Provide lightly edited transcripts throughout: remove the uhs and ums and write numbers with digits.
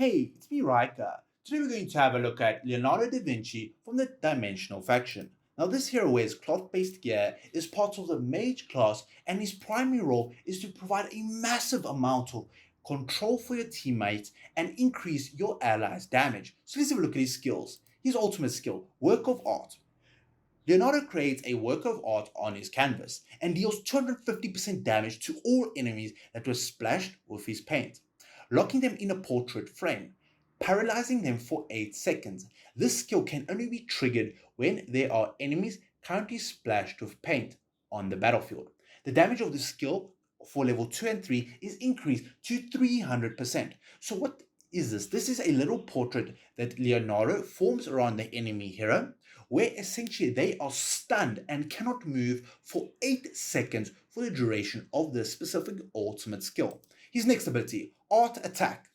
Hey, it's me, Riker. Today we're going to have a look at Leonardo da Vinci from the Dimensional faction. Now, this hero wears cloth-based gear, is part of the mage class, and his primary role is to provide a massive amount of control for your teammates and increase your allies' damage. So let's have a look at his skills. His ultimate skill, Work of Art. Leonardo creates a work of art on his canvas and deals 250% damage to all enemies that were splashed with his paint, locking them in a portrait frame, paralyzing them for 8 seconds. This skill can only be triggered when there are enemies currently splashed with paint on the battlefield. The damage of this skill for level 2 and 3 is increased to 300%. So what is this? This is a little portrait that Leonardo forms around the enemy hero, where essentially they are stunned and cannot move for 8 seconds for the duration of this specific ultimate skill. His next ability, Art Attack.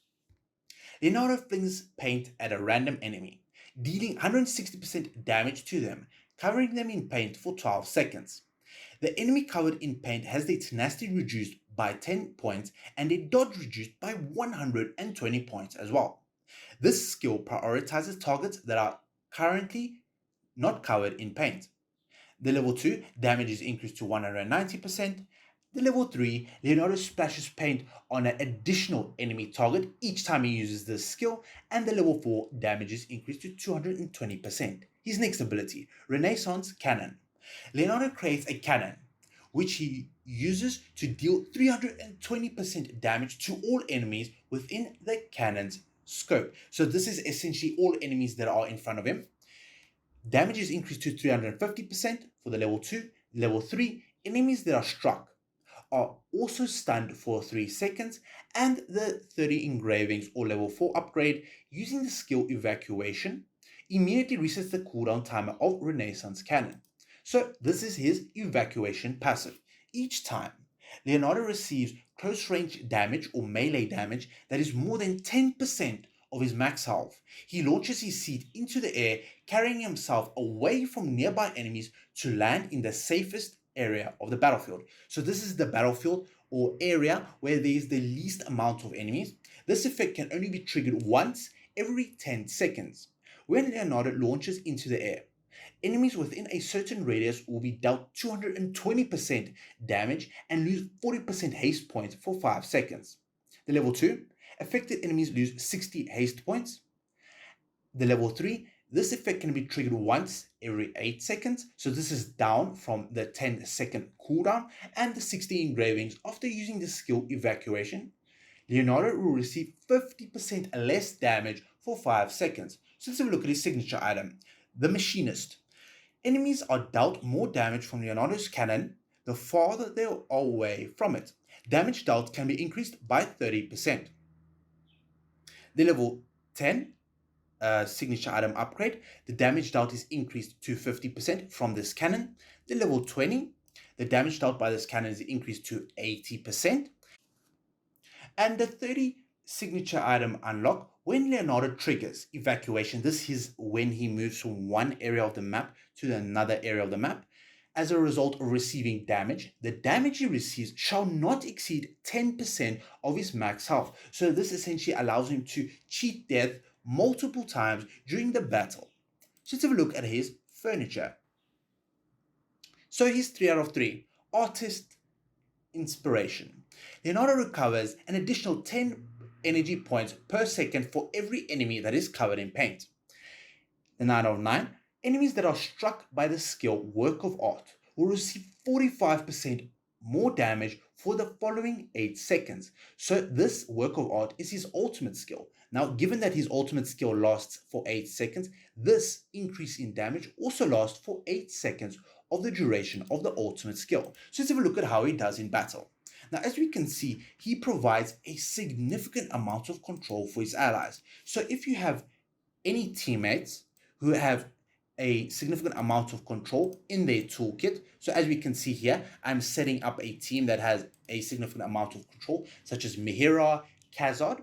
Leonardo flings paint at a random enemy, dealing 160% damage to them, covering them in paint for 12 seconds. The enemy covered in paint has their tenacity reduced by 10 points and their dodge reduced by 120 points as well. This skill prioritizes targets that are currently not covered in paint. The level 2 damage is increased to 190%. The level 3, Leonardo splashes paint on an additional enemy target each time he uses this skill, and the level 4 damage is increased to 220%. His next ability, Renaissance Cannon. Leonardo creates a cannon which he uses to deal 320% damage to all enemies within the cannon's scope. So this is essentially all enemies that are in front of him. Damage is increased to 350% for the level 2. Level 3, enemies that are struck are also stunned for 3 seconds, and the 30 engravings or level 4 upgrade using the skill Evacuation immediately resets the cooldown timer of Renaissance Cannon. So this is his Evacuation passive. Each time Leonardo receives close range damage or melee damage that is more than 10% of his max health, he launches his seat into the air, carrying himself away from nearby enemies to land in the safest area of the battlefield. So this is the battlefield or area where there is the least amount of enemies. This effect can only be triggered once every 10 seconds. When Leonardo launches into the air, enemies within a certain radius will be dealt 220% damage and lose 40% haste points for 5 seconds. The level 2, affected enemies lose 60 haste points. The level 3, this effect can be triggered once every 8 seconds, so this is down from the 10-second cooldown and the 60 engravings. After using the skill Evacuation, Leonardo will receive 50% less damage for 5 seconds. So let's have a look at his signature item, the Machinist. Enemies are dealt more damage from Leonardo's cannon the farther they are away from it. Damage dealt can be increased by 30%. The level 10 signature item upgrade, the damage dealt is increased to 50% from this cannon. The level 20, the damage dealt by this cannon is increased to 80%. And the 30 signature item unlock, when Leonardo triggers Evacuation, this is when he moves from one area of the map to another area of the map. As a result of receiving damage, the damage he receives shall not exceed 10% of his max health. So this essentially allows him to cheat death multiple times during the battle. So let's have a look at his furniture. So he's 3 out of 3. Artist Inspiration. Leonardo recovers an additional 10 energy points per second for every enemy that is covered in paint. The 9 out of 9. Enemies that are struck by the skill Work of Art will receive 45% more damage for the following 8 seconds. So this Work of Art is his ultimate skill. Now, given that his ultimate skill lasts for 8 seconds, this increase in damage also lasts for 8 seconds of the duration of the ultimate skill. So let's have a look at how he does in battle. Now, as we can see, he provides a significant amount of control for his allies. So if you have any teammates who have a significant amount of control in their toolkit. So as we can see here, I'm setting up a team that has a significant amount of control, such as Mihira, Khazad.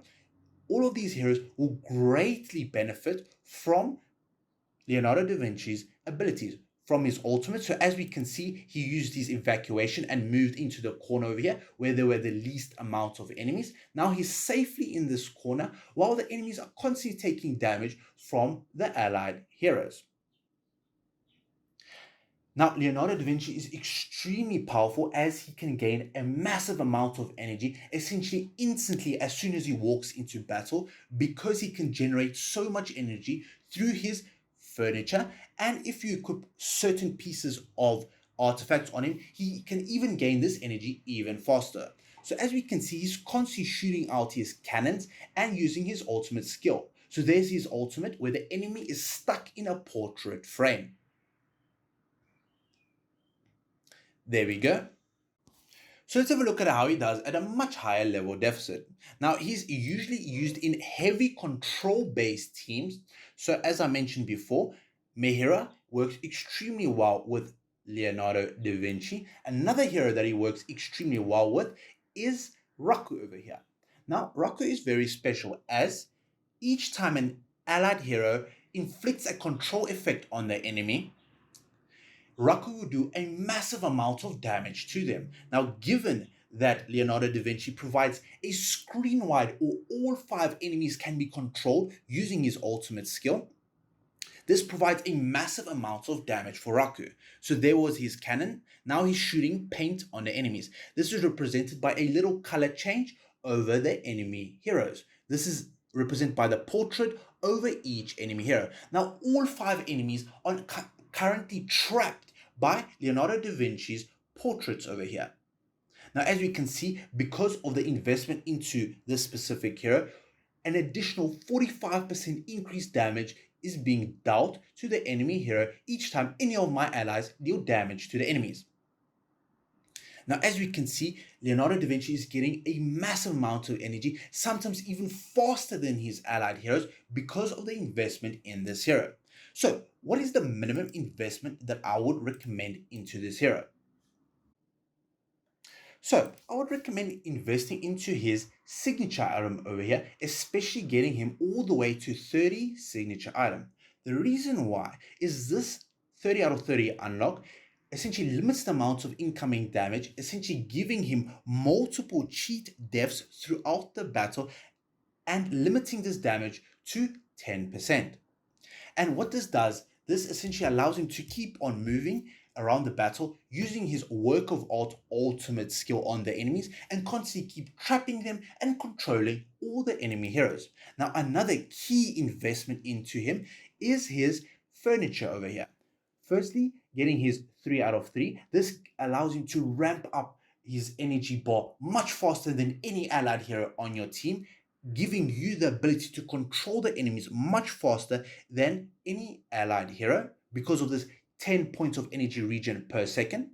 All of these heroes will greatly benefit from Leonardo da Vinci's abilities. from his ultimate. So as we can see, he used his evacuation and moved into the corner over here where there were the least amount of enemies. Now he's safely in this corner while the enemies are constantly taking damage from the allied heroes. Now, Leonardo da Vinci is extremely powerful as he can gain a massive amount of energy essentially instantly as soon as he walks into battle, because he can generate so much energy through his furniture. And if you equip certain pieces of artifacts on him, he can even gain this energy even faster. So as we can see, he's constantly shooting out his cannons and using his ultimate skill. So there's his ultimate where the enemy is stuck in a portrait frame. There we go. So let's have a look at how he does at a much higher level deficit. Now, he's usually used in heavy control-based teams. So as I mentioned before, Mehira works extremely well with Leonardo da Vinci. Another hero that he works extremely well with is Raku over here. Now, Raku is very special as each time an allied hero inflicts a control effect on the enemy, Raku will do a massive amount of damage to them. Now, given that Leonardo da Vinci provides a screen wide or all 5 enemies can be controlled using his ultimate skill, this provides a massive amount of damage for Raku. So there was his cannon, now he's shooting paint on the enemies. This is represented by a little color change over the enemy heroes. This is represented by the portrait over each enemy hero. Now all 5 enemies are currently trapped by Leonardo da Vinci's portraits over here. Now, as we can see, because of the investment into this specific hero, an additional 45% increased damage is being dealt to the enemy hero each time any of my allies deal damage to the enemies. Now, as we can see, Leonardo da Vinci is getting a massive amount of energy, sometimes even faster than his allied heroes because of the investment in this hero. So, what is the minimum investment that I would recommend into this hero? So, I would recommend investing into his signature item over here, especially getting him all the way to 30 signature item. The reason why is this 30 out of 30 unlock essentially limits the amount of incoming damage, essentially giving him multiple cheat deaths throughout the battle and limiting this damage to 10%. And what this does, this essentially allows him to keep on moving around the battle using his work of art ultimate skill on the enemies and constantly keep trapping them and controlling all the enemy heroes. Now, another key investment into him is his furniture over here. Firstly, getting his 3 out of 3. This allows him to ramp up his energy bar much faster than any allied hero on your team, giving you the ability to control the enemies much faster than any allied hero because of this 10 points of energy regen per second,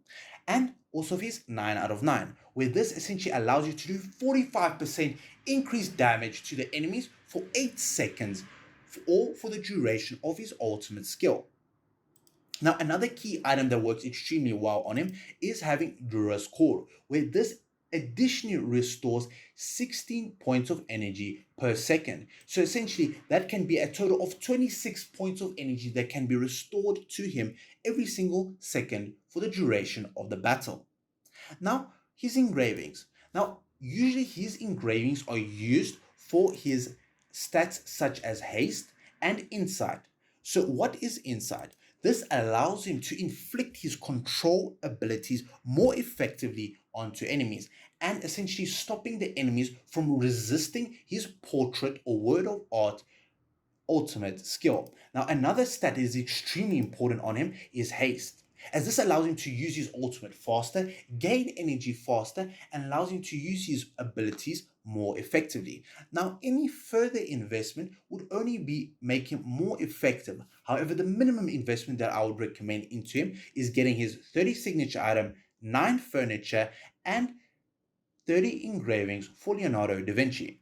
and also his 9 out of 9, where this essentially allows you to do 45% increased damage to the enemies for 8 seconds, or for the duration of his ultimate skill. Now, another key item that works extremely well on him is having Dura's core, where this additionally restores 16 points of energy per second. So essentially, that can be a total of 26 points of energy that can be restored to him every single second for the duration of the battle. Now, his engravings. Now, usually his engravings are used for his stats such as haste and insight. So what is insight? This allows him to inflict his control abilities more effectively onto enemies and essentially stopping the enemies from resisting his portrait or word of art ultimate skill. Now, another stat that is extremely important on him is haste, as this allows him to use his ultimate faster, gain energy faster, and allows him to use his abilities more effectively. Now, any further investment would only be make him more effective. However, the minimum investment that I would recommend into him is getting his 30 signature item, 9 furniture, and 30 engravings for Leonardo da Vinci.